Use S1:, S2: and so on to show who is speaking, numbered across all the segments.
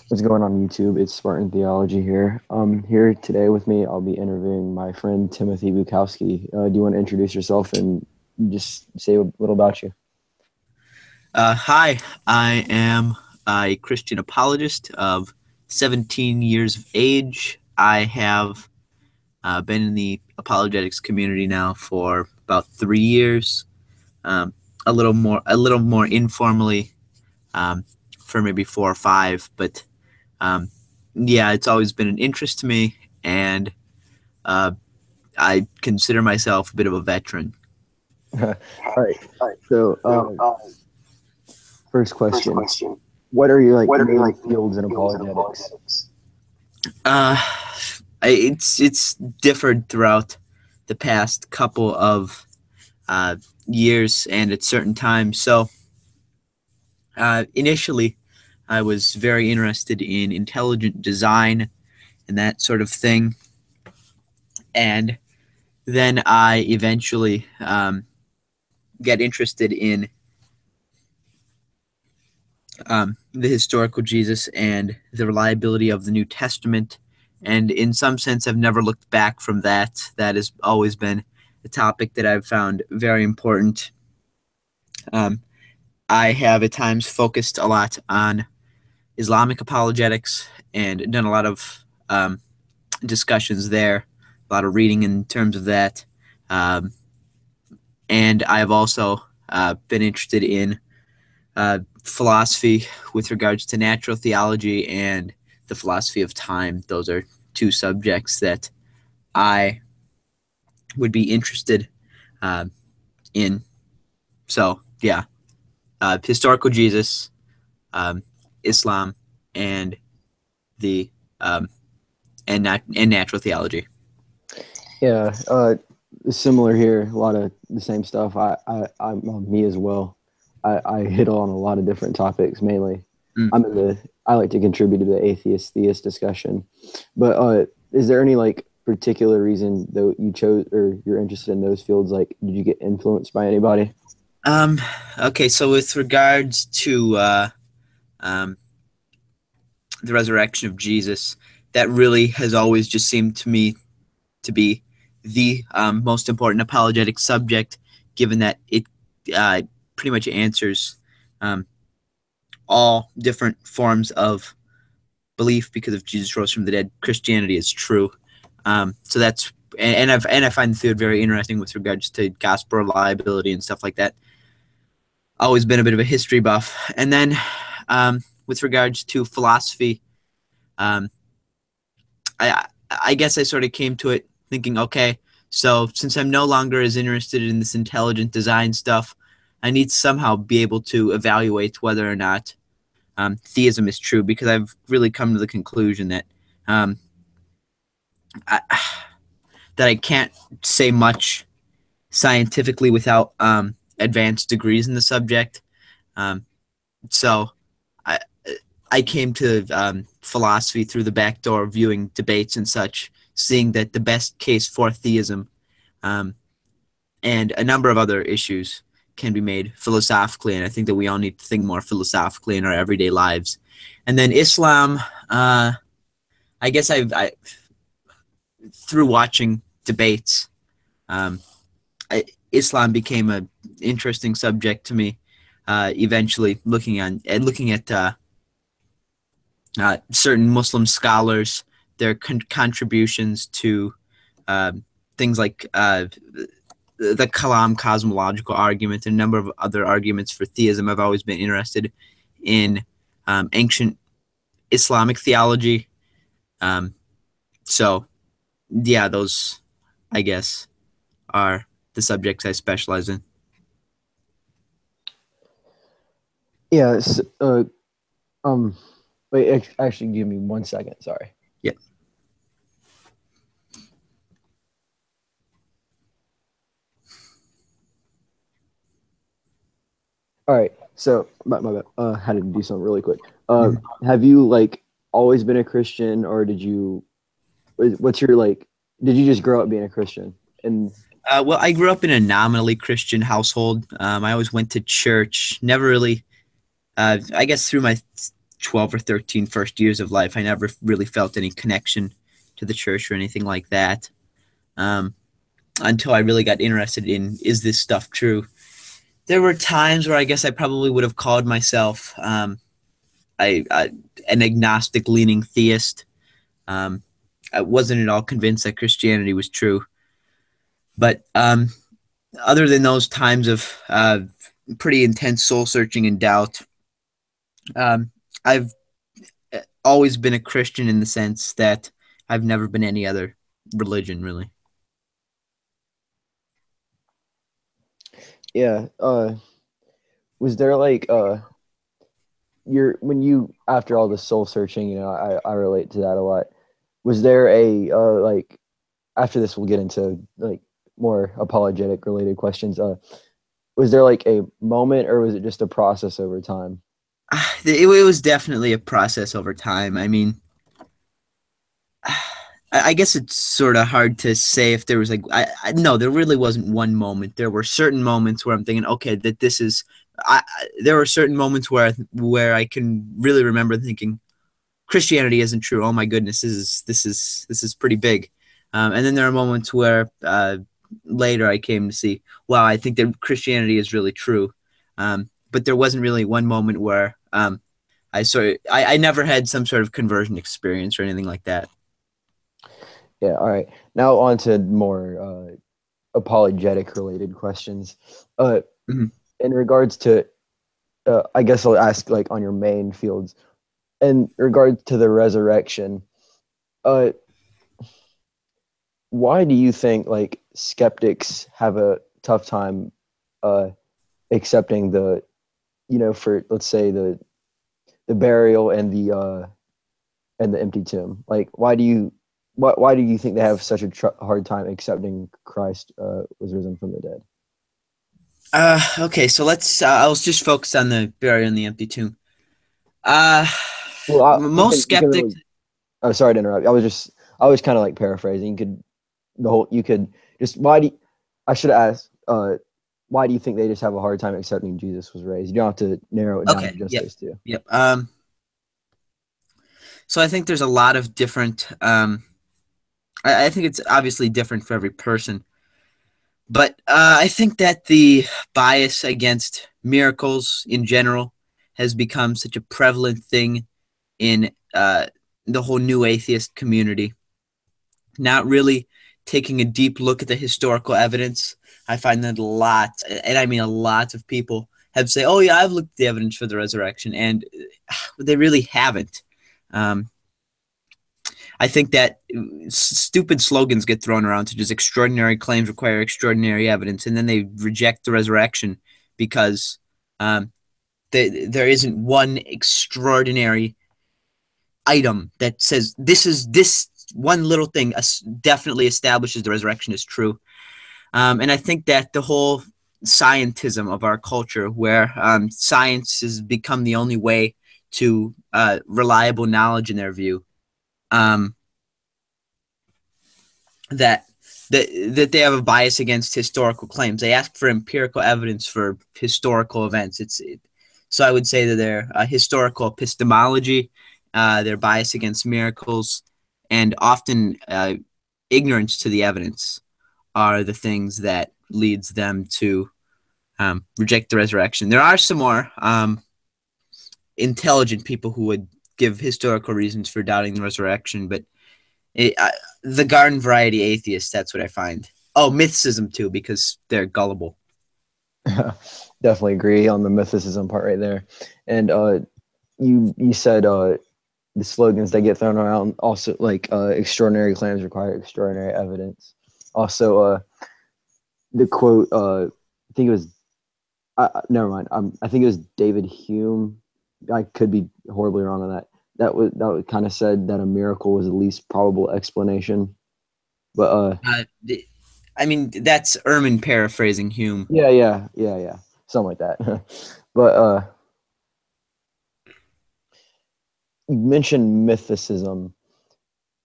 S1: What's going on YouTube? It's Spartan Theology here. Here today with me, I'll be interviewing my friend Timothy Bukowski. Do you want to introduce yourself and just say a little about you?
S2: Hi, I am a Christian apologist of 17 years of age. I have been in the apologetics community now for about 3 years, um, a little more informally for maybe 4 or 5. But um, yeah, it's always been an interest to me, and uh, I consider myself a bit of a veteran.
S1: All right. So, first question: what are your main fields in apologetics?
S2: Uh, it's differed throughout the past couple of years and at certain times. So initially, I was very interested in intelligent design and that sort of thing, and then I eventually get interested in the historical Jesus and the reliability of the New Testament. And in some sense, I've never looked back from that. That has always been a topic that I've found very important. Um, I have at times focused a lot on Islamic apologetics and done a lot of discussions there, a lot of reading in terms of that. Um, and I've also been interested in philosophy with regards to natural theology and the philosophy of time. Those are two subjects that I would be interested uh, in. So, yeah, historical Jesus, um, Islam, and the um, and natural theology.
S1: Yeah, similar here. A lot of the same stuff. I'm me as well. I hit on a lot of different topics. Mainly,
S2: Mm.
S1: I like to contribute to the atheist theist discussion. But is there any particular reason though you chose or you're interested in those fields? Like, did you get influenced by anybody?
S2: Um, okay, so with regards to um, the resurrection of Jesus, that really has always just seemed to me to be the most important apologetic subject, given that it uh, pretty much answers um, all different forms of belief because if Jesus rose from the dead, Christianity is true. So that's and I find the field very interesting with regards to gospel reliability and stuff like that. Always been a bit of a history buff, and then with regards to philosophy, um, I guess I sort of came to it thinking, okay, so since I'm no longer as interested in this intelligent design stuff, I need to somehow be able to evaluate whether or not theism is true because I've really come to the conclusion that um, I, that I can't say much scientifically without advanced degrees in the subject. Um, so I I came to philosophy through the back door, viewing debates and such, seeing that the best case for theism um, and a number of other issues can be made philosophically, and I think that we all need to think more philosophically in our everyday lives. And then Islam, I guess I through watching debates, um, Islam became an interesting subject to me. Eventually, looking at certain Muslim scholars, their contributions to things like the Kalam cosmological argument and a number of other arguments for theism. I've always been interested in ancient Islamic theology. Um, so, yeah, those, I guess, are the subjects I specialize in.
S1: Yeah. Um. Wait. Actually, give me 1 second. Sorry.
S2: Yeah.
S1: All right. So my bad. Had to do something really quick.
S2: Mhm.
S1: Have you always been a Christian, or did you? What's your Did you just grow up being a Christian? And
S2: Well, I grew up in a nominally Christian household. I always went to church. Never really, I guess, through my 12 or 13 first years of life, I never really felt any connection to the church or anything like that, until I really got interested in, is this stuff true? There were times where I guess I probably would have called myself an agnostic leaning theist. I wasn't at all convinced that Christianity was true. But other than those times of pretty intense soul searching and doubt, I've always been a Christian in the sense that I've never been any other religion, really.
S1: Yeah. Was there like your when you after all the soul searching, I relate to that a lot. Was there a like after this we'll get into like more apologetic related questions. Was there like a moment or was it just a process over time?
S2: It was definitely a process over time. I mean, I guess it's sort of hard to say if there was like no, there really wasn't one moment. There were certain moments where I'm thinking, okay, that this is. There were certain moments where I can really remember thinking Christianity isn't true. Oh my goodness, this is pretty big. And then there are moments where later I came to see, wow, I think that Christianity is really true. But there wasn't really one moment where I never had some sort of conversion experience or anything like that.
S1: Yeah, all right. Now on to more apologetic related questions. Uh,
S2: Mhm.
S1: in regards to, I guess I'll ask like on your main fields. In regards to the resurrection, uh, why do you think like skeptics have a tough time uh, accepting the, for let's say the burial and the empty tomb? Like, why do you think they have such a hard time accepting Christ was risen from the dead?
S2: Okay, so let's. I'll just focus on the burial in the empty tomb. Uh,
S1: Well,
S2: Most
S1: you can
S2: skeptics.
S1: really. Oh, sorry to interrupt. I was kind of like paraphrasing. You could just I should ask. Why do you think they just have a hard time accepting Jesus was raised? You don't have to narrow it down to
S2: Okay,
S1: just
S2: yep,
S1: those two.
S2: yep. So I think there's a lot of different. I think it's obviously different for every person, but I think that the bias against miracles in general has become such a prevalent thing in the whole new atheist community. Not really taking a deep look at the historical evidence. I find that a lot, and I mean a lot of people have say, "Oh yeah, I've looked at the evidence for the resurrection," and they really haven't. Um, I think that stupid slogans get thrown around such as extraordinary claims require extraordinary evidence, and then they reject the resurrection because um, there isn't one extraordinary item that says this one little thing definitely establishes the resurrection is true. And I think that the whole scientism of our culture, where science has become the only way to reliable knowledge in their view, um, that that they have a bias against historical claims. They ask for empirical evidence for historical events. So I would say that their historical epistemology, their bias against miracles, and often ignorance to the evidence are the things that leads them to reject the resurrection. There are some more intelligent people who would give historical reasons for doubting the resurrection, but it, the garden variety atheists, that's what I find. Oh, mythicism too, because they're gullible.
S1: Definitely agree on the mythicism part right there. And you said the slogans that get thrown around also like extraordinary claims require extraordinary evidence. Also, the quote I think it was never mind. I think it was David Hume. I could be horribly wrong on that. That kind of said that a miracle was the least probable explanation. But
S2: Uh, I mean, that's Ehrman paraphrasing Hume.
S1: yeah, something like that. But you mentioned mythicism,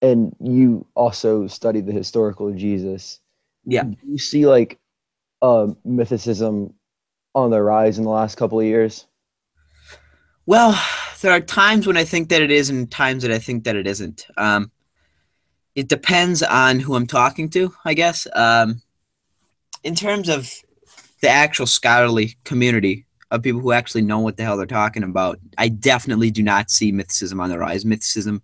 S1: and you also studied the historical Jesus.
S2: Yeah.
S1: Do you see like mythicism on the rise in the last couple of years?
S2: Well, there are times when I think that it is and times that I think that it isn't. It depends on who I'm talking to, I guess. In terms of the actual scholarly community of people who actually know what the hell they're talking about, I definitely do not see mythicism on the rise. Mythicism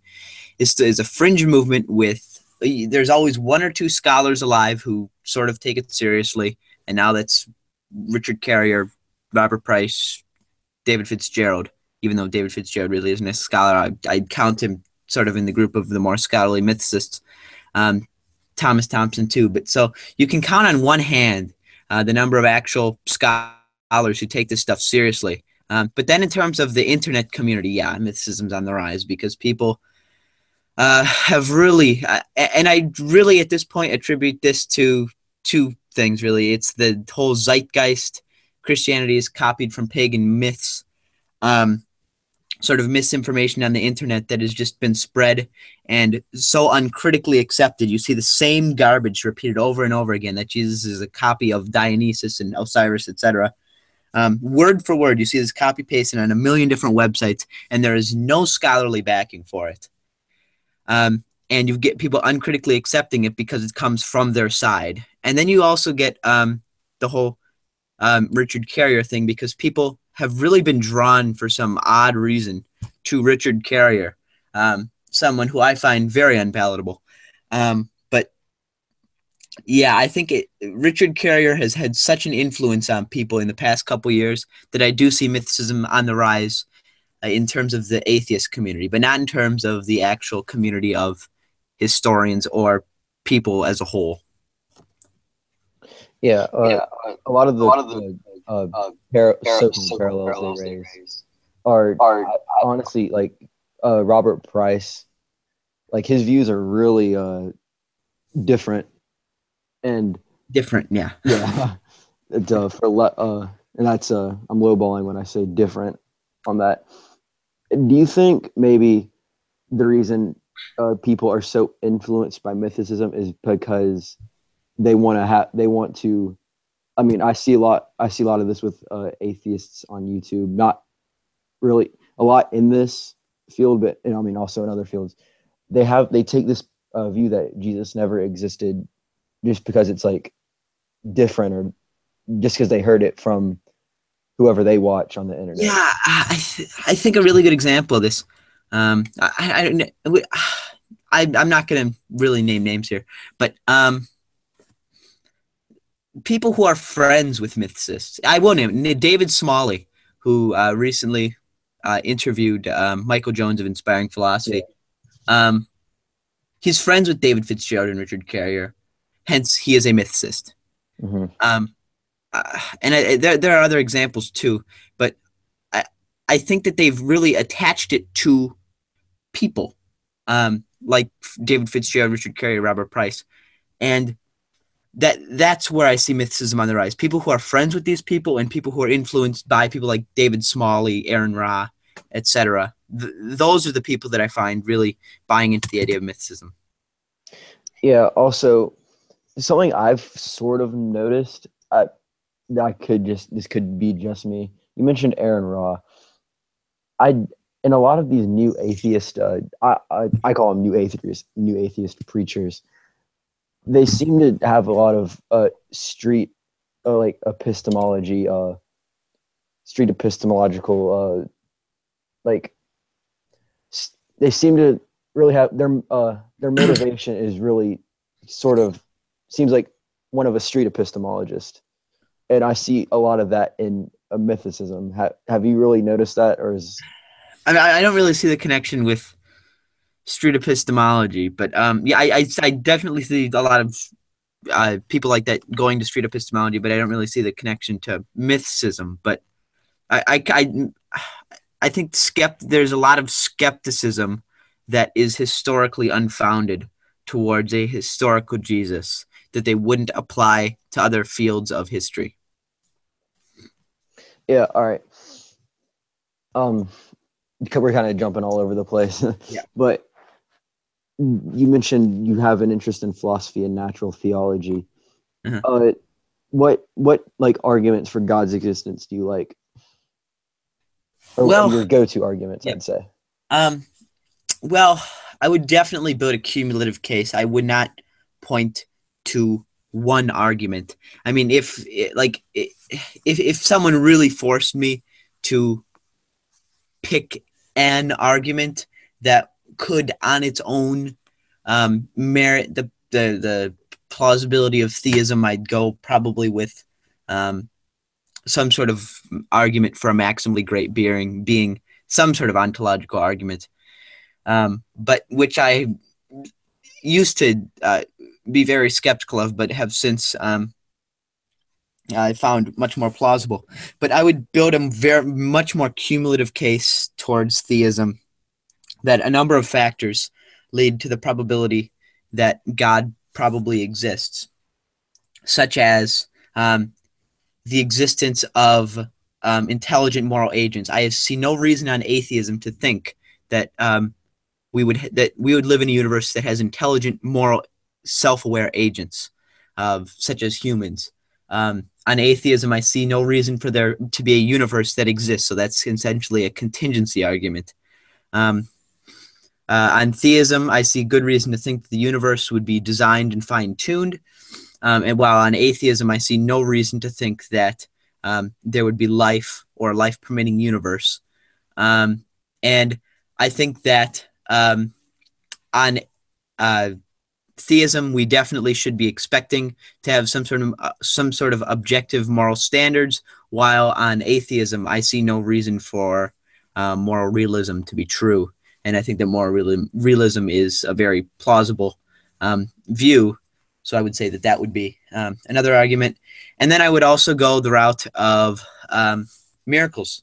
S2: is a fringe movement with, there's always one or two scholars alive who sort of take it seriously, and now that's Richard Carrier, Robert Price, David Fitzgerald. Even though David Fitzgerald really isn't a scholar, I'd count him sort of in the group of the more scholarly mythicists. Thomas Thompson too. But so you can count on one hand the number of actual scholars who take this stuff seriously. But then in terms of the internet community, yeah, mythicism's on the rise because people have really, and I really at this point attribute this to two things really. It's the whole zeitgeist. Christianity is copied from pagan myths. Sort of misinformation on the internet that has just been spread and so uncritically accepted. You see the same garbage repeated over and over again, that Jesus is a copy of Dionysus and Osiris, etc. Word for word, you see this copy pasted on a million different websites, and there is no scholarly backing for it. And you get people uncritically accepting it because it comes from their side. And then you also get the whole Richard Carrier thing, because people have really been drawn for some odd reason to Richard Carrier, someone who I find very unpalatable. But yeah, I think Richard Carrier has had such an influence on people in the past couple years that I do see mythicism on the rise in terms of the atheist community, but not in terms of the actual community of historians or people as a whole.
S1: Yeah, a lot of the so-called parallels they raise are honestly like Robert Price. Like his views are really different and
S2: yeah.
S1: Yeah, and that's I'm lowballing when I say different on that. Do you think maybe the reason people are so influenced by mythicism is because they want to? I mean, I see a lot of this with atheists on YouTube. Not really a lot in this field, but I mean also in other fields. They take this view that Jesus never existed just because it's like different, or just because they heard it from whoever they watch on the internet.
S2: Yeah, I think a really good example of this. I'm not going to really name names here, but people who are friends with mythicists. I will name David Smalley, who recently interviewed Michael Jones of Inspiring Philosophy. Yeah. He's friends with David Fitzgerald and Richard Carrier, hence he is a mythicist. Mm-hmm. And there are other examples too, but I think that they've really attached it to people, like David Fitzgerald, Richard Carrier, Robert Price, and that's where I see mythicism on the rise. People who are friends with these people and people who are influenced by people like David Smalley, Aaron Ra, etc. Those are the people that I find really buying into the idea of mythicism.
S1: Yeah. Also, something I've sort of noticed. This could be just me. You mentioned Aaron Ra. In a lot of these new atheist, I call them new atheist preachers. They seem to have a lot of street epistemological they seem to really have their motivation is really sort of seems like one of a street epistemologist, and I see a lot of that in mythicism. Have you really noticed that, or is?
S2: I don't really see the connection with street epistemology, but yeah, I definitely see a lot of people like that going to street epistemology, but I don't really see the connection to mythicism. But I think there's a lot of skepticism that is historically unfounded towards a historical Jesus that they wouldn't apply to other fields of history.
S1: Yeah. All right. We're kind of jumping all over the place.
S2: Yeah.
S1: But you mentioned you have an interest in philosophy and natural theology. Uh-huh. What like arguments for God's existence do you like? or
S2: Well,
S1: your go-to arguments,
S2: yeah.
S1: I'd say.
S2: Um, well, I would definitely build a cumulative case. I would not point to one argument. I mean, if someone really forced me to pick an argument that could, on its own, merit the plausibility of theism, I'd go probably with um, some sort of argument for a maximally great being some sort of ontological argument, but which I used to be very skeptical of, but have since I found much more plausible. But I would build a very much more cumulative case towards theism, that a number of factors lead to the probability that God probably exists, such as the existence of intelligent moral agents. I see no reason on atheism to think that we would live in a universe that has intelligent, moral, self-aware agents, such as humans. On atheism, I see no reason for there to be a universe that exists. So that's essentially a contingency argument. Um, on theism, I see good reason to think that the universe would be designed and fine-tuned. And while on atheism, I see no reason to think that there would be life or a life-permitting universe. And I think that on theism, we definitely should be expecting to have some sort of objective moral standards, while on atheism, I see no reason for moral realism to be true. And I think that moral realism is a very plausible view. So I would say that that would be another argument. And then I would also go the route of miracles.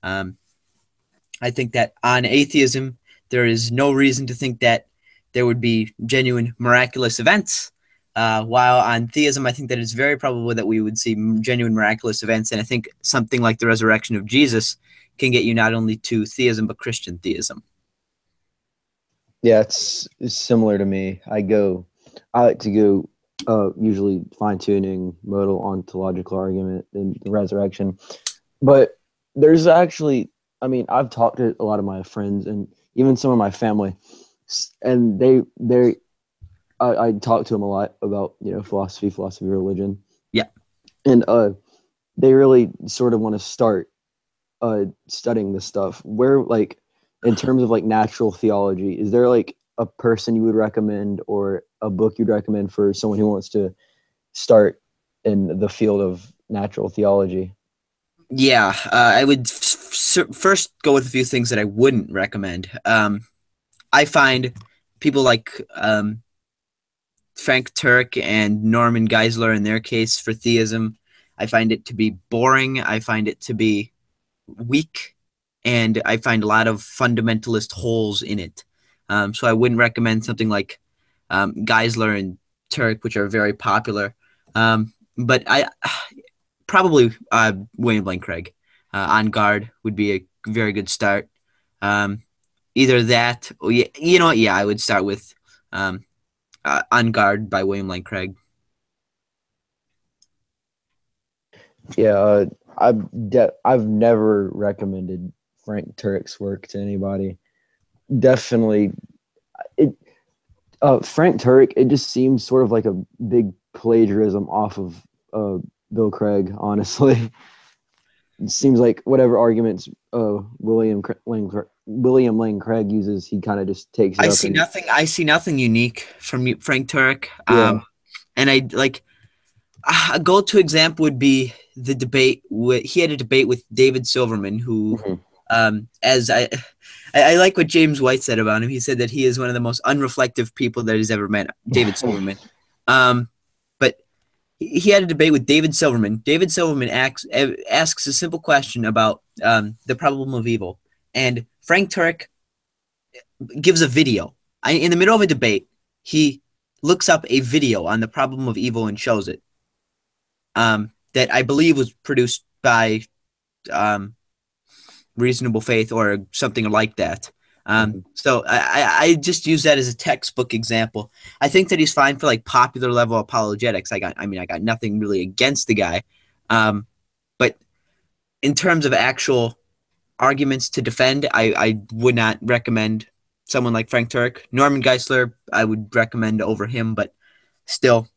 S2: I think that on atheism, there is no reason to think that there would be genuine miraculous events. While on theism, I think that it's very probable that we would see genuine miraculous events. And I think something like the resurrection of Jesus can get you not only to theism, but Christian theism.
S1: Yeah, it's similar to me. I like to go usually fine-tuning modal ontological argument and the resurrection. But there's actually, I mean, I've talked to a lot of my friends and even some of my family, and I talk to them a lot about, philosophy, religion.
S2: Yeah.
S1: And they really sort of want to start studying this stuff. Where, like, in terms of like natural theology, is there like a person you would recommend or a book you'd recommend for someone who wants to start in the field of natural theology?
S2: Yeah, I would first go with a few things that I wouldn't recommend. I find people like Frank Turek and Norman Geisler, in their case for theism, I find it to be boring. I find it to be weak, and I find a lot of fundamentalist holes in it. So I wouldn't recommend something like Geisler and Turek, which are very popular. But I probably William Lane Craig. On Guard would be a very good start. Either that, or you know what? Yeah, I would start with On Guard by William Lane Craig.
S1: Yeah, I've never recommended Frank Turek's work to anybody. Definitely, it Frank Turek. It just seems sort of like a big plagiarism off of Bill Craig. Honestly, it seems like whatever arguments William Lane Craig uses, he kind of just takes it
S2: I
S1: up.
S2: see nothing. I see nothing unique from Frank Turek.
S1: Yeah.
S2: And I like a go-to example would be the debate. He had a debate with David Silverman, who, as I like what James White said about him. He said that he is one of the most unreflective people that he's ever met. David Silverman. But he had a debate with David Silverman. David Silverman asks a simple question about the problem of evil, and Frank Turek gives a video. In the middle of a debate, he looks up a video on the problem of evil and shows it. That I believe was produced by Reasonable Faith or something like that. So I just use that as a textbook example. I think that he's fine for like popular level apologetics. I got nothing really against the guy. But in terms of actual arguments to defend. I would not recommend someone like Frank Turek. Norman Geisler, I would recommend over him, but still,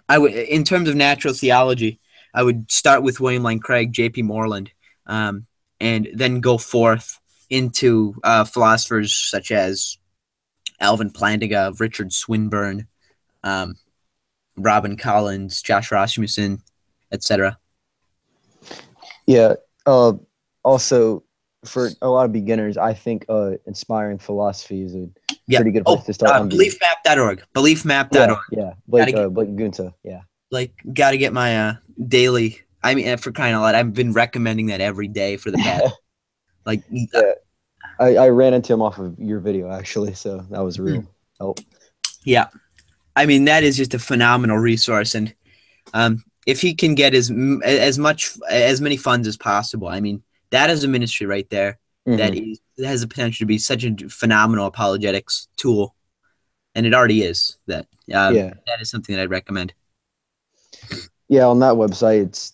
S2: I would, in terms of natural theology, I would start with William Lane Craig, J.P. Moreland, um, and then go forth into philosophers such as Alvin Plantinga, Richard Swinburne, um, Robin Collins, Josh Rasmussen, etc.
S1: Yeah. Also, for a lot of beginners, I think Inspiring Philosophy is a
S2: Yeah.
S1: pretty good place to start on.
S2: Beliefmap.org. Beliefmap.org.
S1: Yeah. Blake Gunta. Yeah.
S2: Like, got to get my daily. I mean, for crying out loud, I've been recommending that every day for the past. Like,
S1: yeah. I ran into him off of your video actually, so that was a real help.
S2: Yeah. I mean, that is just a phenomenal resource, and if he can get as many funds as possible, I mean, that is a ministry right there that has the potential to be such a phenomenal apologetics tool, and it already is. That is something that I'd recommend.
S1: Yeah, on that website,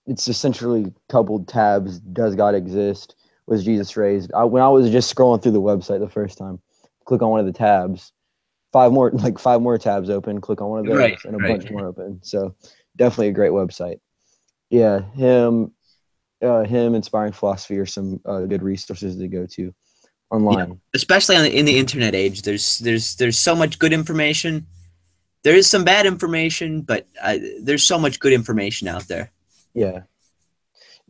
S1: it's essentially coupled tabs. Does God exist? Was Jesus raised? When I was just scrolling through the website the first time, click on one of the tabs. Five more tabs open. Click on one of those, and a bunch more open. So definitely a great website. Yeah, him, Inspiring Philosophy are some good resources to go to online.
S2: Yeah, especially in the internet age. There's so much good information. There is some bad information, but there's so much good information out there.
S1: Yeah,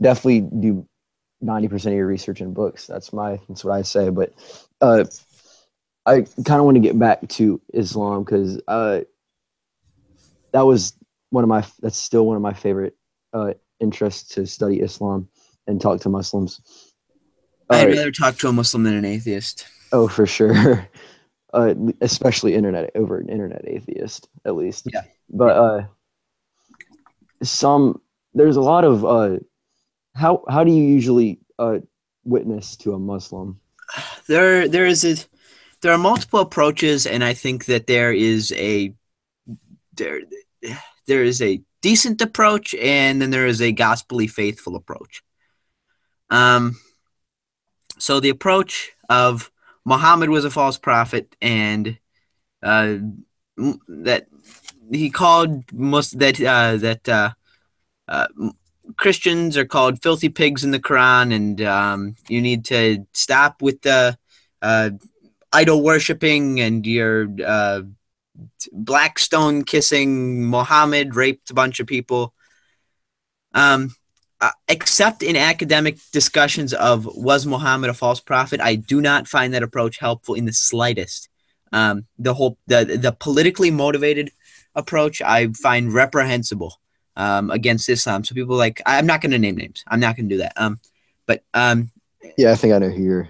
S1: definitely do 90% of your research in books. That's what I say. But I kind of want to get back to Islam because that's still one of my favorite interests, to study Islam and talk to Muslims.
S2: I'd rather talk to a Muslim than an atheist.
S1: Oh, for sure. Especially internet atheist, at least.
S2: Yeah.
S1: But there's a lot of how do you usually witness to a Muslim?
S2: There are multiple approaches, and I think that there is a decent approach, and then there is a gospelly faithful approach. So the approach of Muhammad was a false prophet, and that he called Christians are called filthy pigs in the Quran, and you need to stop with the idol worshiping and your black stone kissing. Muhammad raped a bunch of people. Except in academic discussions of was Muhammad a false prophet, I do not find that approach helpful in the slightest. The politically motivated approach I find reprehensible against Islam. So people I'm not going to name names. I'm not going to do that.
S1: Yeah, I think I know who you're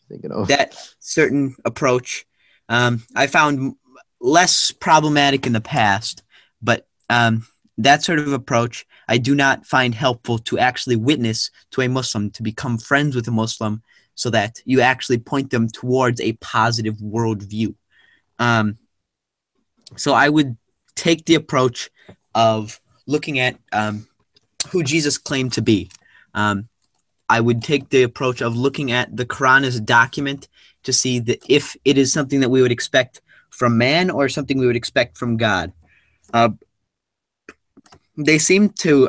S1: thinking of.
S2: That certain approach I found less problematic in the past, but that sort of approach I do not find helpful to actually witness to a Muslim, to become friends with a Muslim, so that you actually point them towards a positive worldview. So I would take the approach of looking at who Jesus claimed to be. I would take the approach of looking at the Quran as a document to see that if it is something that we would expect from man or something we would expect from God. They seem to,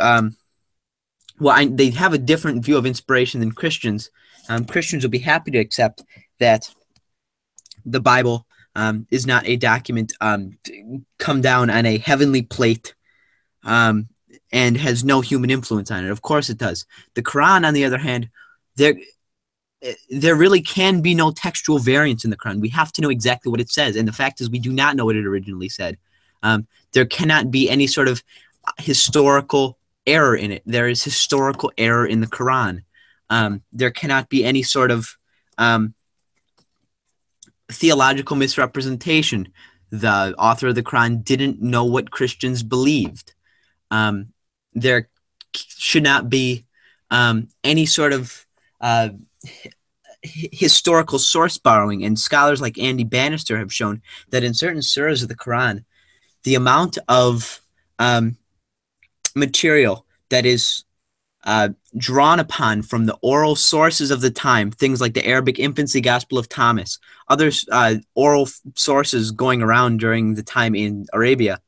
S2: they have a different view of inspiration than Christians. Christians will be happy to accept that the Bible is not a document come down on a heavenly plate and has no human influence on it. Of course it does. The Quran, on the other hand, there really can be no textual variance in the Quran. We have to know exactly what it says. And the fact is we do not know what it originally said. There cannot be any sort of historical error in it. There is historical error in the Quran. There cannot be any sort of theological misrepresentation. The author of the Quran didn't know what Christians believed. There should not be any sort of historical source borrowing, and scholars like Andy Bannister have shown that in certain surahs of the Quran, the amount of material that is drawn upon from the oral sources of the time, things like the Arabic infancy Gospel of Thomas, other oral sources going around during the time in Arabia.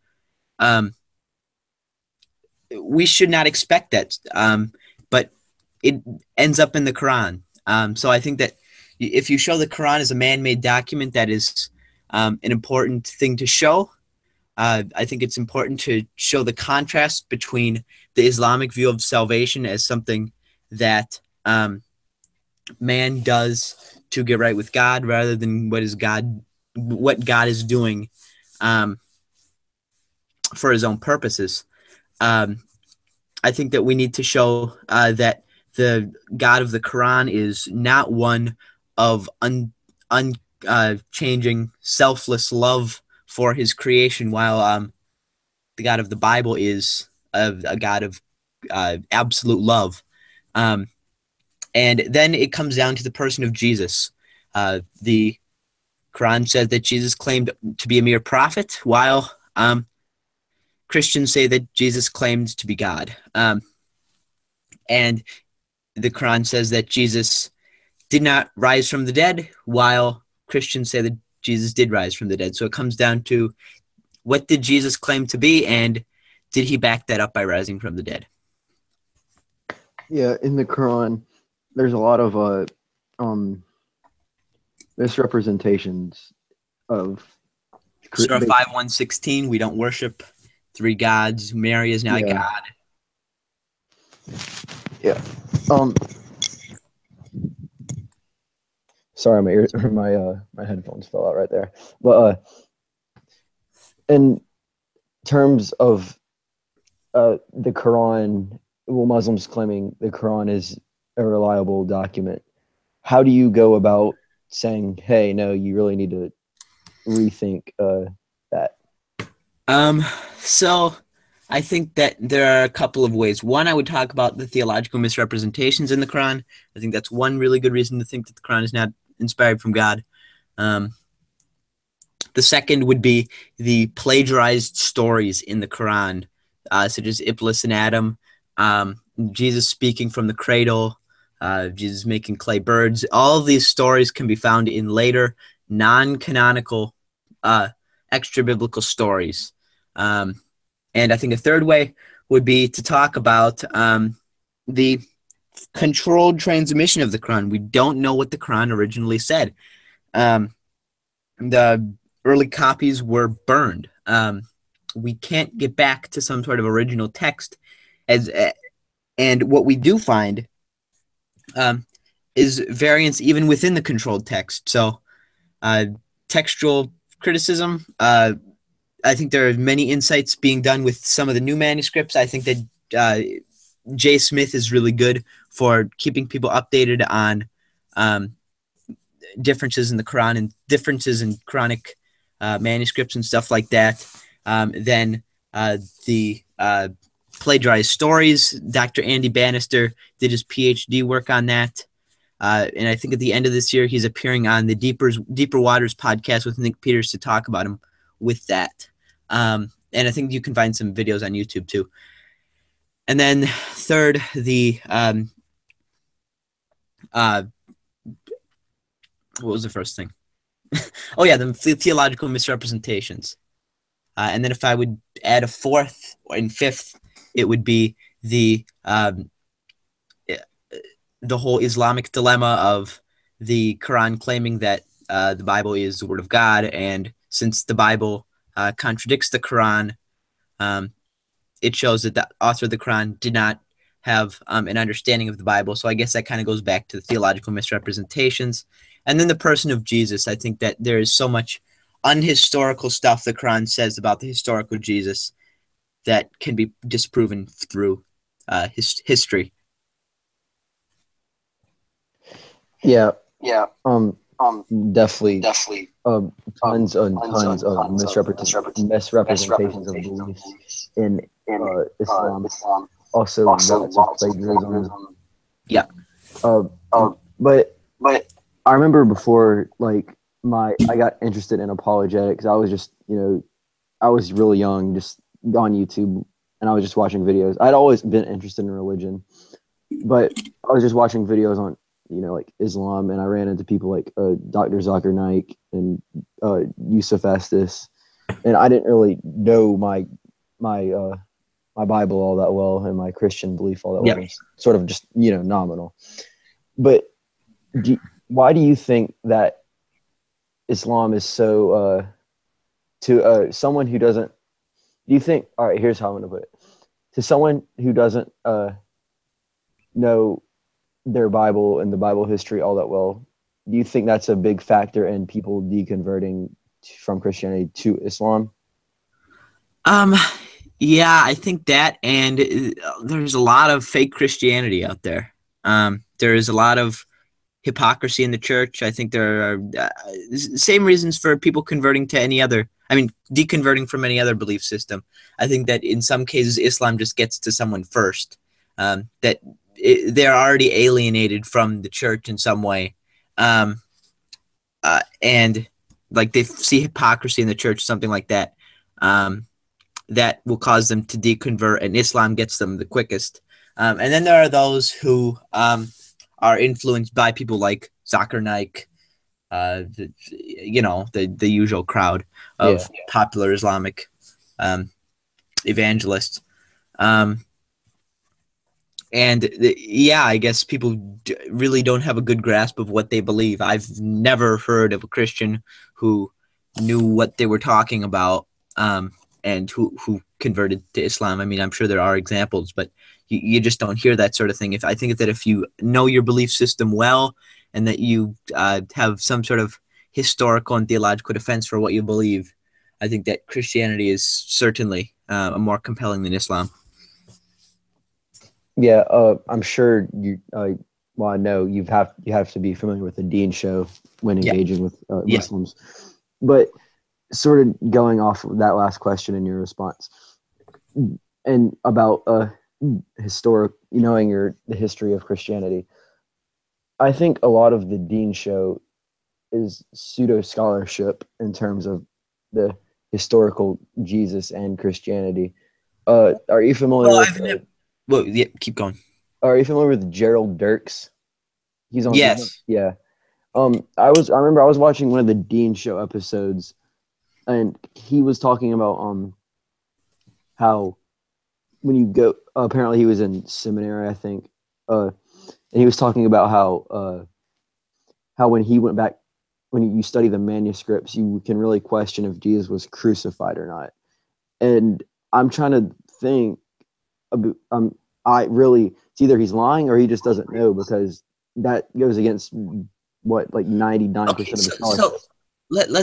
S2: We should not expect that, but it ends up in the Quran. So I think that if you show the Quran as a man-made document, that is an important thing to show. I think it's important to show the contrast between the Islamic view of salvation as something that man does to get right with God, rather than what God is doing for His own purposes. I think that we need to show that the God of the Quran is not one of unchanging, selfless love for His creation, while the God of the Bible is a God of absolute love. And then it comes down to the person of Jesus. The Quran says that Jesus claimed to be a mere prophet, while Christians say that Jesus claimed to be God. And the Quran says that Jesus did not rise from the dead, while Christians say that Jesus did rise from the dead. So it comes down to, what did Jesus claim to be, and did he back that up by rising from the dead?
S1: Yeah, in the Quran, there's a lot of misrepresentations of
S2: Surah 5:116, we don't worship three gods. Mary is not God.
S1: Yeah. Sorry, my headphones fell out right there. But in terms of the Quran, well, Muslims claiming the Quran is a reliable document, how do you go about saying, hey, no, you really need to rethink that?
S2: So I think that there are a couple of ways. One, I would talk about the theological misrepresentations in the Quran. I think that's one really good reason to think that the Quran is not inspired from God. The second would be the plagiarized stories in the Quran, such as Iblis and Adam, Jesus speaking from the cradle, Jesus making clay birds. All of these stories can be found in later non-canonical extra-biblical stories. And I think a third way would be to talk about the controlled transmission of the Quran. We don't know what the Quran originally said. The early copies were burned. We can't get back to some sort of original text, and what we do find is variance even within the controlled text. So textual criticism, I think there are many insights being done with some of the new manuscripts. I think that Jay Smith is really good for keeping people updated on differences in the Quran and differences in Quranic manuscripts and stuff like that. Then the plagiarized stories, Dr. Andy Bannister did his PhD work on that. And I think at the end of this year, he's appearing on the Deeper Waters podcast with Nick Peters to talk about him with that. And I think you can find some videos on YouTube too. And then third, the what was the first thing? Oh yeah, the theological misrepresentations. And then if I would add a fourth and fifth, it would be the whole Islamic dilemma of the Quran claiming that the Bible is the word of God, and since the Bible contradicts the Quran, it shows that the author of the Quran did not have an understanding of the Bible. So I guess that kind of goes back to the theological misrepresentations. And then the person of Jesus. I think that there is so much unhistorical stuff the Quran says about the historical Jesus that can be disproven through history.
S1: Yeah. Definitely. Tons of misrepresentations of beliefs in Islam. Also, lots of plagiarism.
S2: Yeah.
S1: But I remember before, like, I got interested in apologetics. I was just, I was really young, just on YouTube, and I was just watching videos. I'd always been interested in religion, But I was just watching videos on, like Islam, and I ran into people like Dr. Zakir Naik and Yusuf Estes, and I didn't really know my my Bible all that well and my Christian belief all that well.
S2: Yep.
S1: It was sort of just nominal. But why do you think that Islam is so to someone who doesn't? Do you think? All right, here's how I'm going to put it. To someone who doesn't know their Bible and the Bible history all that well, do you think that's a big factor in people deconverting from Christianity to Islam?
S2: Yeah, I think that, and there's a lot of fake Christianity out there. There is a lot of hypocrisy in the church. I think there are same reasons for people converting to any other. I mean, deconverting from any other belief system. I think that in some cases Islam just gets to someone first. They're already alienated from the church in some way, and like they see hypocrisy in the church, something like that. That will cause them to deconvert, and Islam gets them the quickest. And then there are those who are influenced by people like Zakir Naik, the usual crowd of popular Islamic evangelists. I guess people really don't have a good grasp of what they believe. I've never heard of a Christian who knew what they were talking about and who converted to Islam. I mean, I'm sure there are examples, but you just don't hear that sort of thing. I think that if you know your belief system well and that you have some sort of historical and theological defense for what you believe, I think that Christianity is certainly more compelling than Islam.
S1: Yeah, I'm sure you. Well, I know you have to be familiar with the Dean show when engaging with Muslims, but sort of going off of that last question in your response, and about historic, knowing the history of Christianity, I think a lot of the Dean show is pseudo scholarship in terms of the historical Jesus and Christianity. Are you familiar with?
S2: Well, yeah, keep going.
S1: Are you familiar with Gerald Dirks? He's on.
S2: Yes.
S1: Yeah. I remember I was watching one of the Dean show episodes, and he was talking about how when you go, apparently he was in seminary, I think, and he was talking about how when he went back, when you study the manuscripts, you can really question if Jesus was crucified or not. And I'm trying to think. It's either he's lying or he just doesn't know, because that goes against what, like 99% of the scholarship.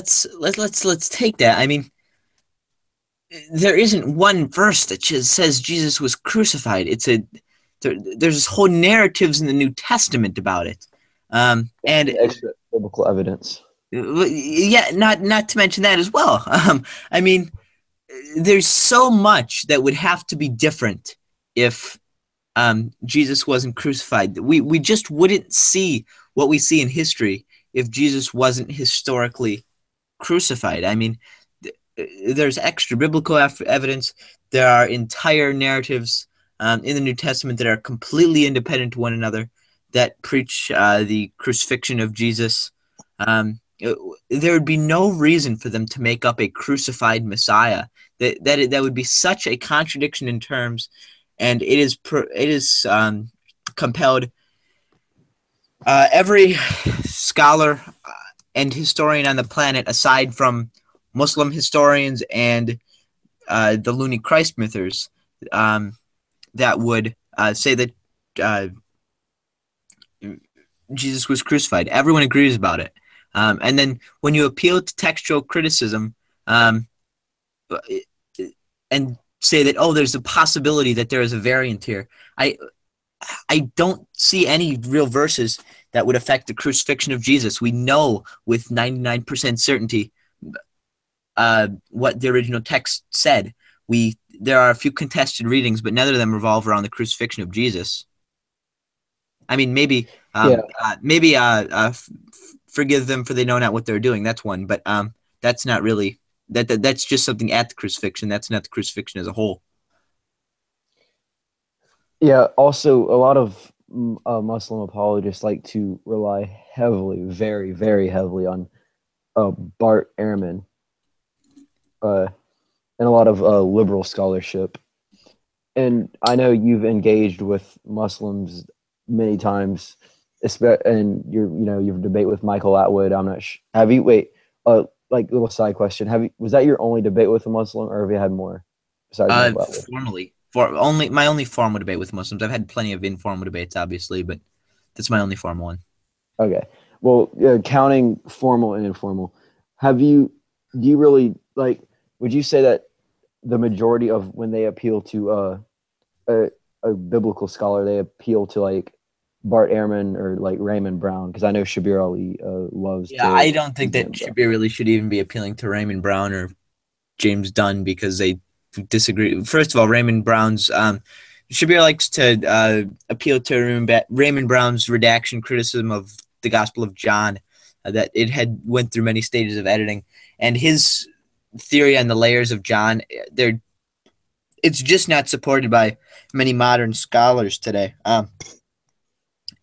S2: So let's take that. I mean, there isn't one verse that says Jesus was crucified. There's whole narratives in the New Testament about it, and
S1: extra biblical evidence.
S2: Yeah, not to mention that as well. I mean, there's so much that would have to be different if Jesus wasn't crucified. We just wouldn't see what we see in history if Jesus wasn't historically crucified. I mean, there's extra biblical evidence. There are entire narratives in the New Testament that are completely independent to one another that preach the crucifixion of Jesus. There would be no reason for them to make up a crucified Messiah. That would be such a contradiction in terms, and it is compelled every scholar and historian on the planet, aside from Muslim historians and the loony Christ mythers, that would say that Jesus was crucified. Everyone agrees about it. And then when you appeal to textual criticism and say that, oh, there's a possibility that there is a variant here, I don't see any real verses that would affect the crucifixion of Jesus. We know with 99% certainty what the original text said. There are a few contested readings, but none of them revolve around the crucifixion of Jesus. I mean, maybe forgive them for they know not what they're doing. That's one, but that's not really that's just something at the crucifixion. That's not the crucifixion as a whole.
S1: Yeah. Also, a lot of Muslim apologists like to rely heavily, very, very heavily on Bart Ehrman uh, and a lot of liberal scholarship. And I know you've engaged with Muslims many times, and you've debate with Michael Atwood. I'm not sure. Have you wait? Like little side question. Was that your only debate with a Muslim, or have you had more besides Michael Atwood?
S2: Formally, for only my only formal debate with Muslims. I've had plenty of informal debates, obviously, but that's my only formal one.
S1: Okay. Well, counting formal and informal, do you really like, would you say that the majority of when they appeal to a biblical scholar, they appeal to like Bart Ehrman or like Raymond Brown? Because I know Shabir Ali loves
S2: Yeah,
S1: to
S2: I don't think that Shabir really should even be appealing to Raymond Brown or James Dunn because they disagree. First of all, Raymond Brown's Shabir likes to appeal to Raymond Brown's redaction criticism of the Gospel of John, that it had went through many stages of editing, and his theory on the layers of John, it's just not supported by many modern scholars today. But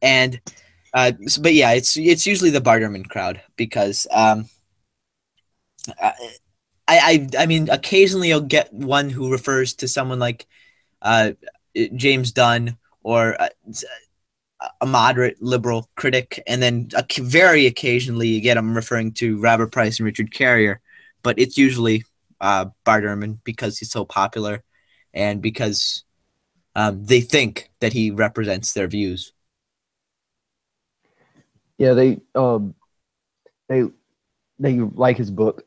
S2: yeah, it's usually the Barterman crowd because I mean, occasionally you'll get one who refers to someone like uh, James Dunn or a moderate liberal critic, and then very occasionally you get them referring to Robert Price and Richard Carrier, but it's usually Bart Ehrman because he's so popular and because they think that he represents their views.
S1: Yeah, they like his book,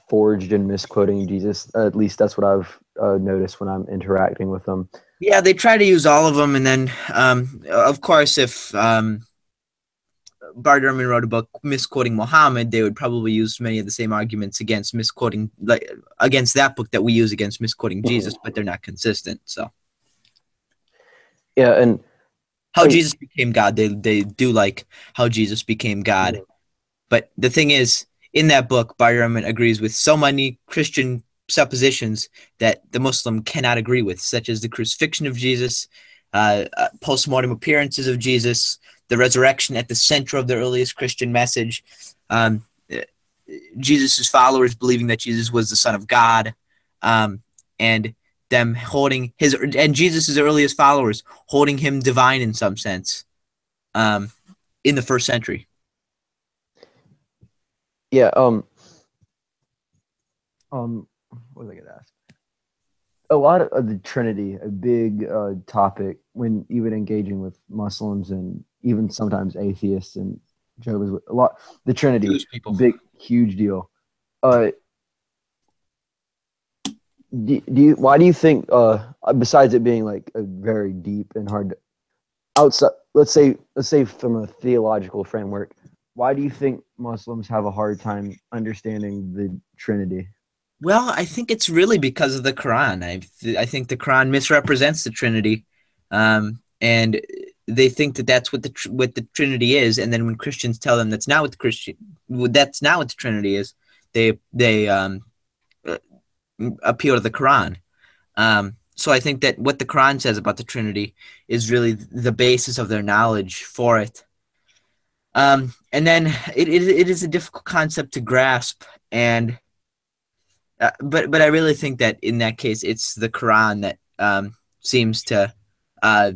S1: Forged and Misquoting Jesus. At least that's what I've noticed when I'm interacting with them.
S2: Yeah, they try to use all of them, and then of course, if Bart Ehrman wrote a book misquoting Muhammad, they would probably use many of the same arguments against misquoting, like against that book that we use against misquoting Jesus, but they're not consistent. So,
S1: yeah, and
S2: how Jesus became God, they do like how Jesus became God, but the thing is, in that book, Bart Ehrman agrees with so many Christian suppositions that the Muslim cannot agree with, such as the crucifixion of Jesus, post-mortem appearances of Jesus, the resurrection at the center of the earliest Christian message, um, Jesus' followers believing that Jesus was the Son of God, and them holding and Jesus' earliest followers holding him divine in some sense, in the first century.
S1: Yeah. What was I gonna ask? A lot of the Trinity, a big topic when even engaging with Muslims and even sometimes atheists and Jehovah's Witnesses. A lot, the Trinity, big, huge deal. Why do you think? Besides it being like a very deep and hard, outside, let's say from a theological framework, why do you think Muslims have a hard time understanding the Trinity?
S2: Well, I think it's really because of the Quran. I think the Quran misrepresents the Trinity, and they think that that's what the Trinity is. And then when Christians tell them that's not what the Trinity is, they appeal to the Quran. So I think that what the Quran says about the Trinity is really the basis of their knowledge for it. And then it is a difficult concept to grasp, and but I really think that in that case, it's the Quran that seems to uh,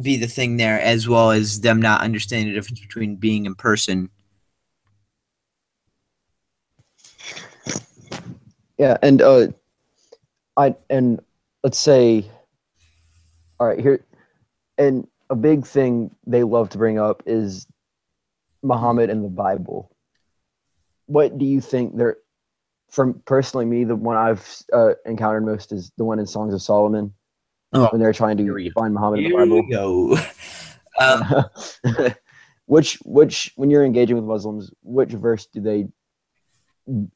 S2: be the thing there, as well as them not understanding the difference between being and person.
S1: Yeah, and let's say, all right, here, and a big thing they love to bring up is Muhammad and the Bible. What do you think they're? From personally, me, the one I've encountered most is the one in Songs of Solomon, when they're trying to find Muhammad in the Bible.
S2: Here we go.
S1: Which when you're engaging with Muslims, which verse do they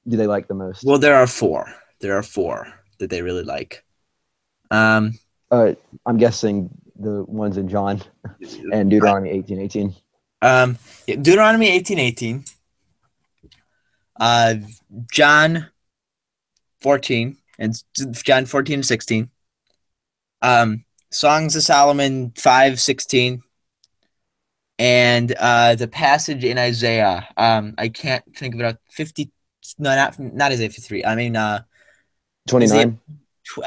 S1: like the most?
S2: Well, there are four. There are four that they really like.
S1: I'm guessing the ones in John and Deuteronomy 18:18.
S2: Deuteronomy 18:18. John 14 and John 14:16. Songs of Solomon 5:16. and the passage in Isaiah. I can't think of it. 50. No, not Isaiah 53. I mean, Isaiah
S1: 29.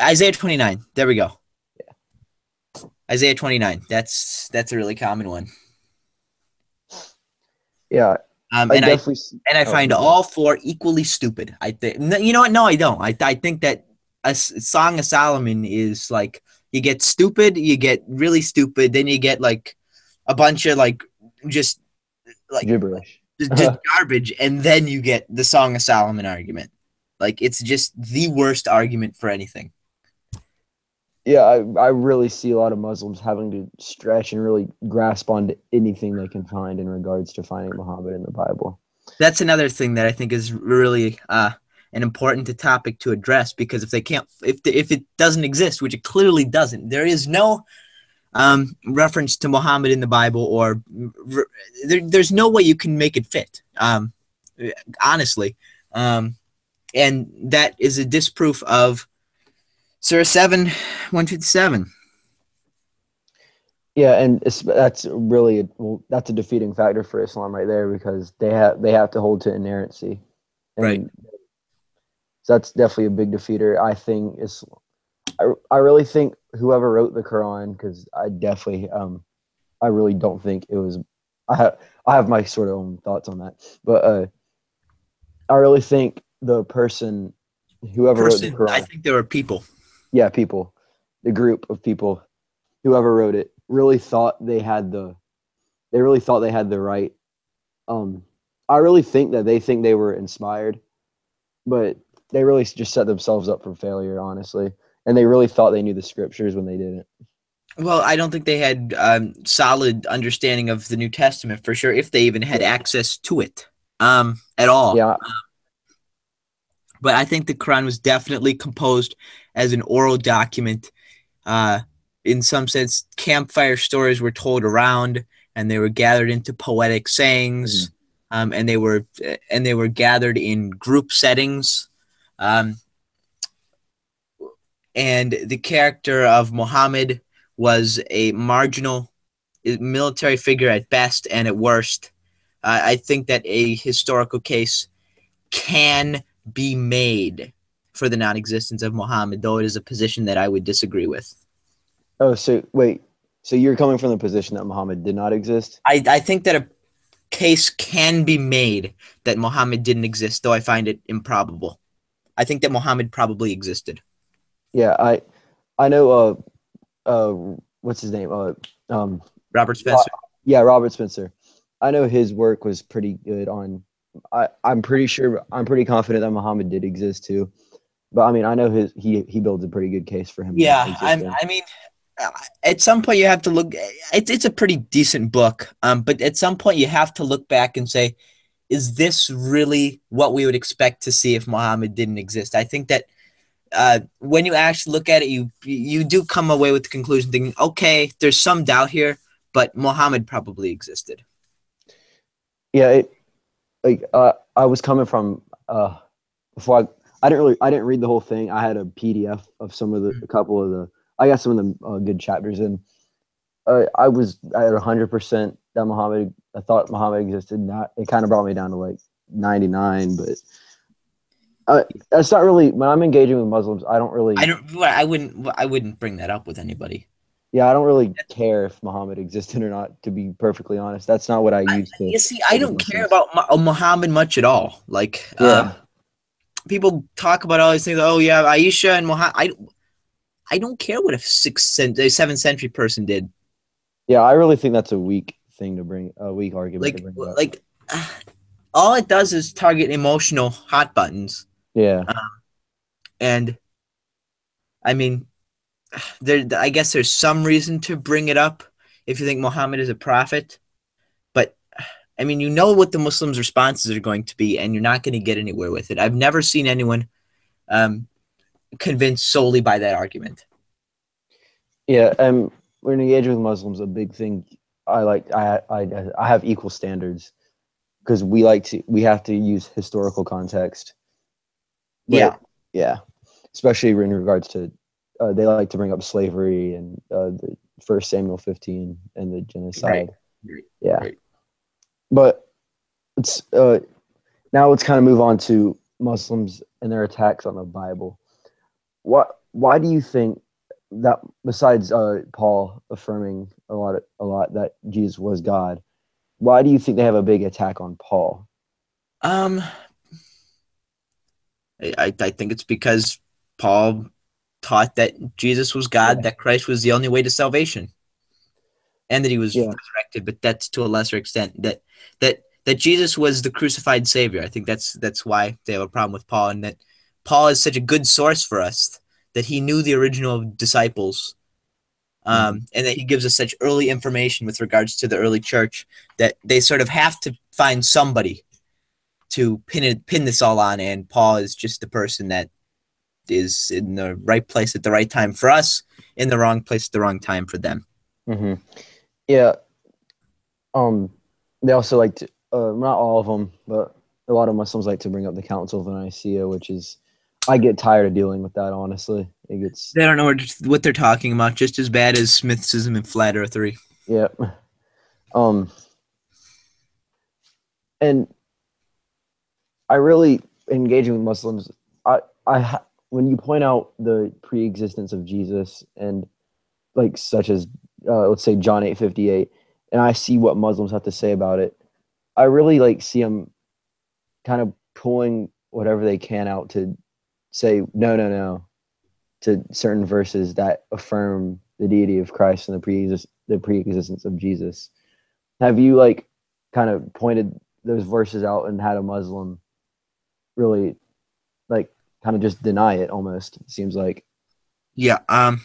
S2: Isaiah 29. There we go. Isaiah 29. That's a really common one.
S1: Yeah,
S2: Um,
S1: I
S2: and I
S1: definitely.
S2: and I
S1: Oh,
S2: find all four equally stupid. I think. No, you know what? No, I don't. I think that Song of Solomon is like you get stupid, you get really stupid, then you get like a bunch of just like
S1: gibberish.
S2: just garbage, and then you get the Song of Solomon argument. Like it's just the worst argument for anything.
S1: Yeah, I really see a lot of Muslims having to stretch and really grasp onto anything they can find in regards to finding Muhammad in the Bible.
S2: That's another thing that I think is really an important topic to address, because if they can't, if it doesn't exist, which it clearly doesn't, there is no reference to Muhammad in the Bible, or there's no way you can make it fit. Honestly, and that is a disproof of Surah 7:157.
S1: Yeah, and that's really that's a defeating factor for Islam right there, because they have to hold to inerrancy,
S2: Right.
S1: and so that's definitely a big defeater. I think I really think whoever wrote the Quran, because I really don't think it was. I have my sort of own thoughts on that, but I really think the person, whoever wrote the
S2: I
S1: Quran,
S2: think there are people.
S1: yeah, people, the group of people, whoever wrote it, really thought they really thought they had the right. Um, I really think that they think they were inspired, but they really just set themselves up for failure, honestly. And they really thought they knew the scriptures when they didn't.
S2: Well, I don't think they had solid understanding of the New Testament for sure, if they even had
S1: Yeah,
S2: access to it at all.
S1: yeah,
S2: But I think the Quran was definitely composed as an oral document. Uh, in some sense, campfire stories were told around, and they were gathered into poetic sayings,
S1: mhm.
S2: and they were gathered in group settings. Um, and the character of Muhammad was a marginal military figure at best and at worst. I think that a historical case can be made for the non-existence of Muhammad, though it is a position that I would disagree with.
S1: Oh, so wait, so you're coming from the position that Muhammad did not exist?
S2: I think that a case can be made that Muhammad didn't exist, though I find it improbable. I think that Muhammad probably existed.
S1: Yeah, I know. What's his name?
S2: Robert
S1: Ro-
S2: Spencer.
S1: yeah, Robert Spencer. I know his work was pretty good on. I'm pretty sure. I'm pretty confident that Muhammad did exist too. But I mean, I know he builds a pretty good case for him not
S2: Yeah,
S1: existing.
S2: I mean, at some point you have to look. It's a pretty decent book. But at some point you have to look back and say, is this really what we would expect to see if Muhammad didn't exist? I think that when you actually look at it, you do come away with the conclusion thinking, okay, there's some doubt here, but Muhammad probably existed.
S1: Yeah, I was coming from before I didn't read the whole thing. I had a PDF of a couple of the I got some of the good chapters in. I was at 100% that Muhammad. I thought Muhammad existed. Not it kind of brought me down to like 99, but that's not really when I'm engaging with Muslims. I don't really.
S2: I wouldn't bring that up with anybody.
S1: Yeah, I don't really care if Muhammad existed or not. To be perfectly honest, that's not what I use to
S2: You see, I
S1: engage with
S2: don't care
S1: Muslims.
S2: about Muhammad much at all. Like,
S1: Yeah,
S2: people talk about all these things. Oh yeah, Aisha and Muhammad. I don't care what a 7th century person did.
S1: yeah, I really think that's a weak thing to bring, a weak argument to
S2: Like,
S1: bring up.
S2: all it does is target emotional hot buttons.
S1: Yeah,
S2: Um, and I mean, I guess there's some reason to bring it up if you think Muhammad is a prophet. But I mean, you know what the Muslims' responses are going to be, and you're not going to get anywhere with it. I've never seen anyone um, convinced solely by that argument.
S1: yeah. When engaging with Muslims, a big thing I like. I have equal standards because we have to use historical context.
S2: Yeah,
S1: But yeah, especially in regards to they like to bring up slavery and the First Samuel 15 and the
S2: right.
S1: genocide.
S2: Right.
S1: Yeah,
S2: Right.
S1: but it's now let's kind of move on to Muslims and their attacks on the Bible. Why do you think that besides Paul affirming a lot that Jesus was God, why do you think they have a big attack on Paul?
S2: Um, I think it's because Paul taught that Jesus was God,
S1: Yeah,
S2: that Christ was the only way to salvation, and that he was
S1: yeah,
S2: resurrected, but that's to a lesser extent. That Jesus was the crucified Savior. I think that's why they have a problem with Paul, and that Paul is such a good source for us that he knew the original disciples,
S1: mhm,
S2: and that he gives us such early information with regards to the early church that they sort of have to find somebody to pin this all on, and Paul is just the person that is in the right place at the right time for us, in the wrong place at the wrong time for them.
S1: mhm. Yeah. Um, they also like to, not all of them, but a lot of Muslims like to bring up the Council of Nicaea, which is, I get tired of dealing with that. Honestly, it gets,
S2: They don't know what they're talking about, just as bad as Smithsism and flat earthery.
S1: yeah. Um, and I really engaging with Muslims. When you point out the pre-existence of Jesus and like such as let's say John 8:58, and I see what Muslims have to say about it, I really like see them kind of pulling whatever they can out to say no, no, no to certain verses that affirm the deity of Christ and the pre-existence of Jesus. Have you like kind of pointed those verses out and had a Muslim really like kind of just deny it almost? It seems like.
S2: Yeah. I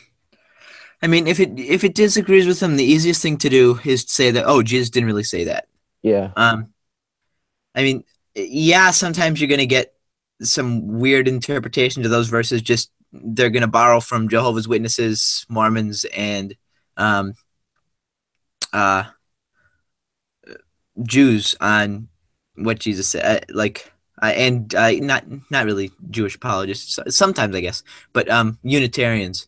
S2: mean, if it disagrees with them, the easiest thing to do is to say that, oh, Jesus didn't really say that.
S1: Yeah.
S2: Um, I mean, yeah, sometimes you're gonna get some weird interpretation to those verses. Just they're gonna borrow from Jehovah's Witnesses, Mormons, and um, uh, Jews on what Jesus said, and not really Jewish apologists. Sometimes I guess, but Unitarians.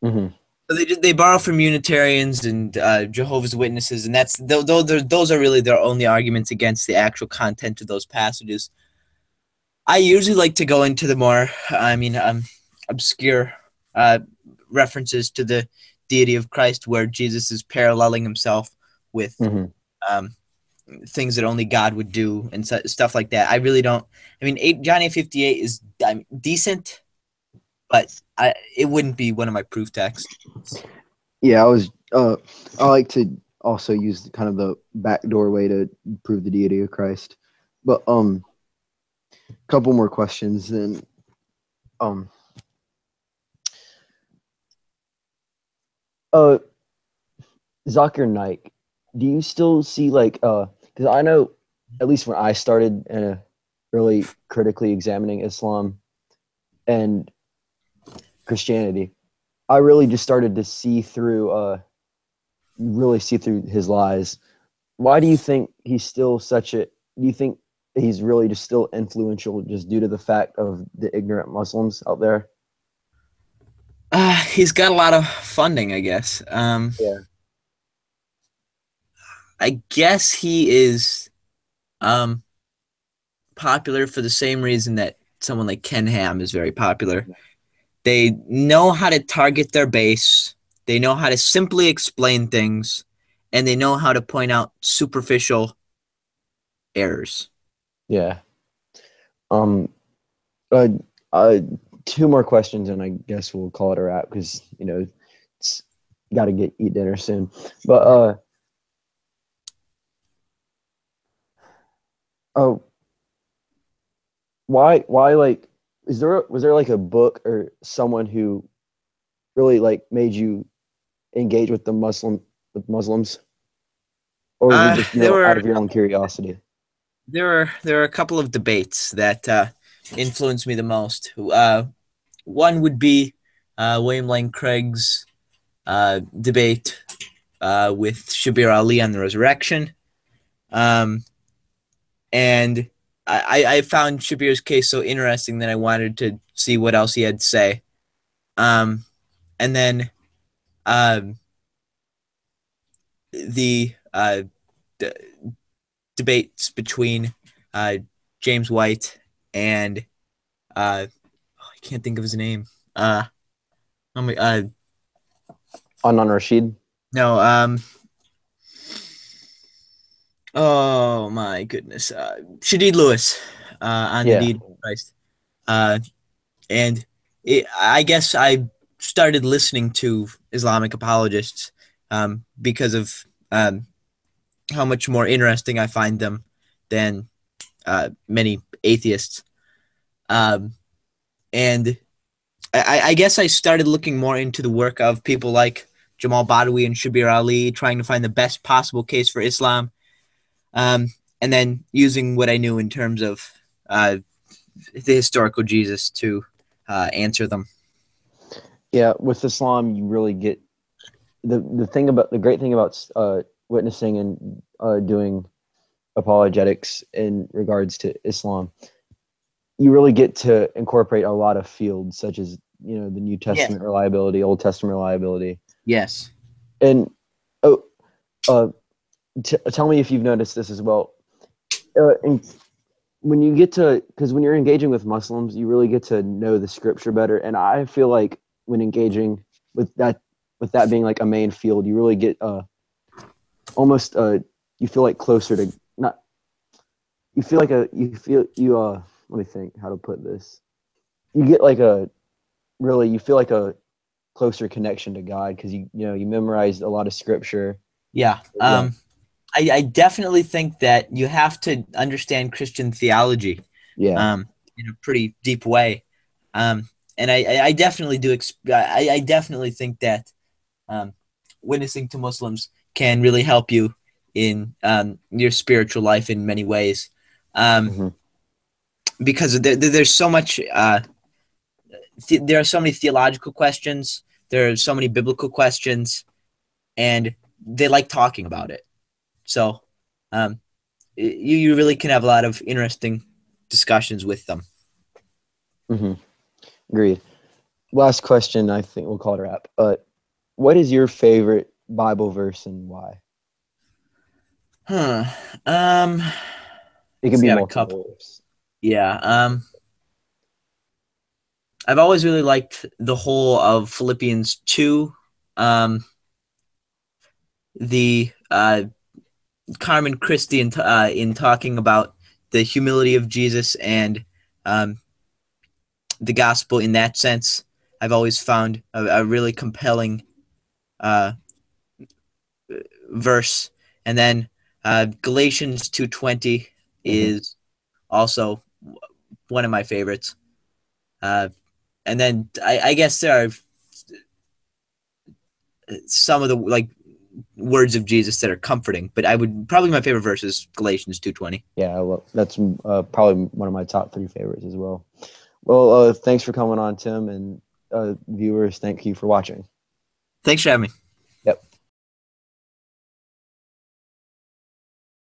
S1: Hmm.
S2: So they borrow from Unitarians and Jehovah's Witnesses, and those are really their only arguments against the actual content of those passages. I usually like to go into the more, obscure uh, references to the deity of Christ, where Jesus is paralleling himself with
S1: Hmm.
S2: um, things that only God would do and stuff like that. I really don't. I mean, John 8:58 is decent, but it wouldn't be one of my proof texts.
S1: Yeah, I like to also use kind of the backdoor way to prove the deity of Christ. But couple more questions then. Um uh Zakir Naik, do you still see like because I know at least when I started really critically examining Islam and Christianity, I really just started to see through really see through his lies. Why do you think he's still such a do you think he's really just still influential just due to the fact of the ignorant Muslims out there?
S2: He's got a lot of funding, I guess.
S1: Yeah.
S2: I guess he is um, popular for the same reason that someone like Ken Ham is very popular. They know how to target their base, they know how to simply explain things, and they know how to point out superficial errors.
S1: Yeah. Um uh, uh two more questions and I guess we'll call it a wrap because it's got to get eat dinner soon. But oh, why like was there like a book or someone who really like made you engage with with Muslims, or was it just
S2: There were
S1: out of your own curiosity?
S2: there are a couple of debates that influenced me the most. One would be William Lane Craig's debate with Shabir Ali on the resurrection. Um, and I found Shabir's case so interesting that I wanted to see what else he had to say. Um, and then um, the debates between James White and I can't think of his name. Oh my,
S1: Anan Rashid.
S2: no. Oh my goodness. Shadid Lewis on the
S1: Yeah.
S2: deed of Christ. Uh, and I guess I started listening to Islamic apologists because of how much more interesting I find them than many atheists. Um, and I guess I started looking more into the work of people like Jamal Badawi and Shabir Ali, trying to find the best possible case for Islam, and then using what I knew in terms of the historical Jesus to answer them.
S1: Yeah, with Islam, you really get the great thing about witnessing and doing apologetics in regards to Islam. You really get to incorporate a lot of fields, such as the New
S2: Yes.
S1: Testament reliability, Old Testament reliability,
S2: Yes.
S1: and oh, tell me if you've noticed this as well. And when you get to, because when you're engaging with Muslims, you really get to know the scripture better. And I feel like when engaging with that being like a main field, you really get almost you feel like closer to not. You feel like let me think how to put this. You get like you feel like a closer connection to God because you memorized a lot of scripture.
S2: Yeah.
S1: Yeah.
S2: I definitely think that you have to understand Christian theology
S1: Yeah.
S2: in a pretty deep way. And I definitely do. I definitely think that um, witnessing to Muslims can really help you in your spiritual life in many ways.
S1: Mm-hmm.
S2: Because there's so much, there are so many theological questions, there are so many biblical questions, and they like talking about it. So um, you really can have a lot of interesting discussions with them.
S1: Mm-hmm. Agreed. Last question. I think we'll call it a wrap. What is your favorite Bible verse and why?
S2: Huh. Um,
S1: It can
S2: it's
S1: be
S2: got a couple.
S1: multiple verses.
S2: Yeah. I've always really liked the whole of Philippians 2. The Carmen Christie in talking about the humility of Jesus and um, the gospel in that sense. I've always found a really compelling uh, verse. And then Galatians 2:20
S1: Mm-hmm.
S2: is also one of my favorites. Uh, and then I guess there are some of the words of Jesus that are comforting, but I would probably my favorite verse is Galatians 2:20.
S1: Yeah, well, that's probably one of my top 3 favorites as well. Well, thanks for coming on, Tim, and viewers, thank you for watching.
S2: Thanks for having me.